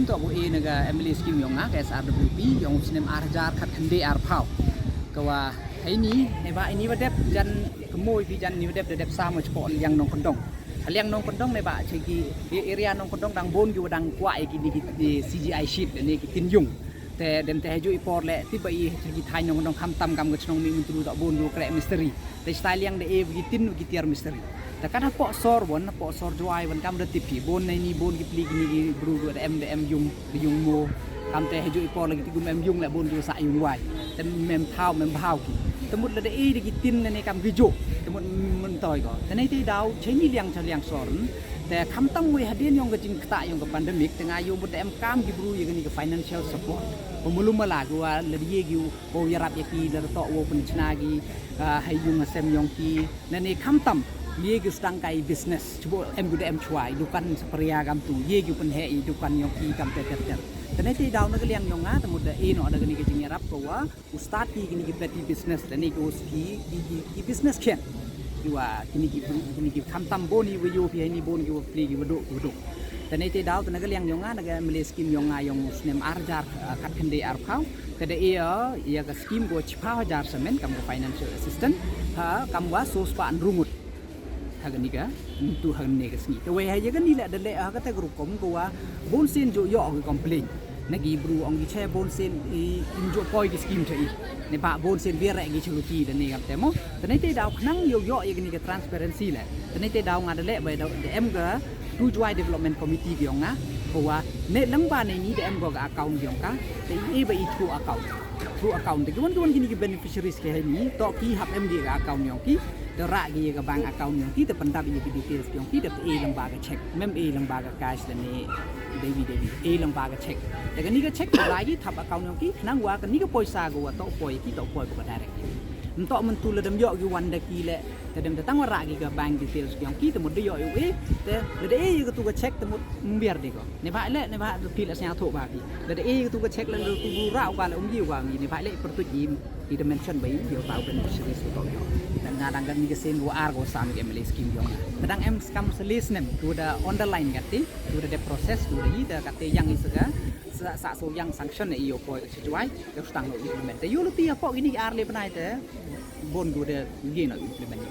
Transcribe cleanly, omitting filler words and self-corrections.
skim to bu naga MLA skim yonga ke SRWP yong sinem arjar khat khande arphau kawa ini neba ini wadep jan kemoi pi jan ni wadep dep sa mo chpon yang nong kondong aliang nong kondong neba cheki area nong kondong dang bon yu dang kwa ki di CGI sheet ni ki tin yung te dem te haju ipor le ti bai cheki thai nong kondong kham tam gam gchong mi tru da bon yu kre mystery te style yang de e ki tin ki tiar mystery ta kana po sor joai wan kam de tipi bon ni bon ki pli ni bru de em yung mo kam te haju ipor lagi ti gum em yung le bon yu sa yung wai te mem phao ki temut le de e ki tin ne kam gi jo temut mun toy ko te nei ti dau cheni liang sorn te kham tam we hadin yong ga jing kta yong ga pandemic tengah yu mut em kam gi bru ye ni ga financial support pemulung mala gua le ye gi o yarap ye ki le to wo pun chna gi hai yung sem yong ki ne ne kham tam ye gi stang kai business chubo em gu em chwai dukan sapria gam tu ye gi pun he dukan yong ki kam te Tene ti daw na liang yong nga tamud da ino ada gani kajing yarap ko wa ustad ki gini ki petty business tani ko ki business khen diwa kini ki khamtam boni we yo pi ni bon ki pli ki wadu tene ti daw tene liang yong nga naga mele skim yong nga yong snem arjar khat khende arphau kada ya ka skim go chpha jar semen kam ko financial assistant ha kam wa sos pa anrungut hagan niga tu hagan ne kasni to we haye kan nila dale ha kata group kom ko wa bon sen jo yo ko complain nagi bru ong gi che bon sen injo poi ki scheme thai ne ba bon sen vi ra gi chuluti de ne kam temo tene te daw khnang yo ye ni ga transparency la tene te daw nga dale ba daw de em ga tu joy development committee gi nga ko wa ne lang ba ne ni de em go ga account gi ka te e ba i through account de gon gini ki beneficiaries ke ni to ki hap em gi ga account yong ki te ra gi ga bank account yong ki te pandap ye ki details yong ki de e lang ba ga check mem e lang ba ga cash de ne David e lang ba ga check de ni ga check la gi thap account yong ki nang wa ka ni ga poisa go wa to poi ki to poi ko direct entok men tu le dem yo gi wan de ki le te dem te tang wa ra gi ga bank details yong ki te mod de yo e te de e ga tu ga check te mod biar de ko ne ba pi la nya tho ba ki de e ga tu ga check le tu bu ra wa le yi wa ni ne ba le per tu ji di dimension bai yo tau beneficiaries ko yo dan ngadang kan ni ke sen wa ar go sam ke mele scheme yong kadang em scam selis nem tu da underline gati tu da proses tu da yi da kate yang isaga sa so yang sanction e yo ko sejuai yo stang no implement yo lu ti apa gini ar le panai te bon go de gi no implement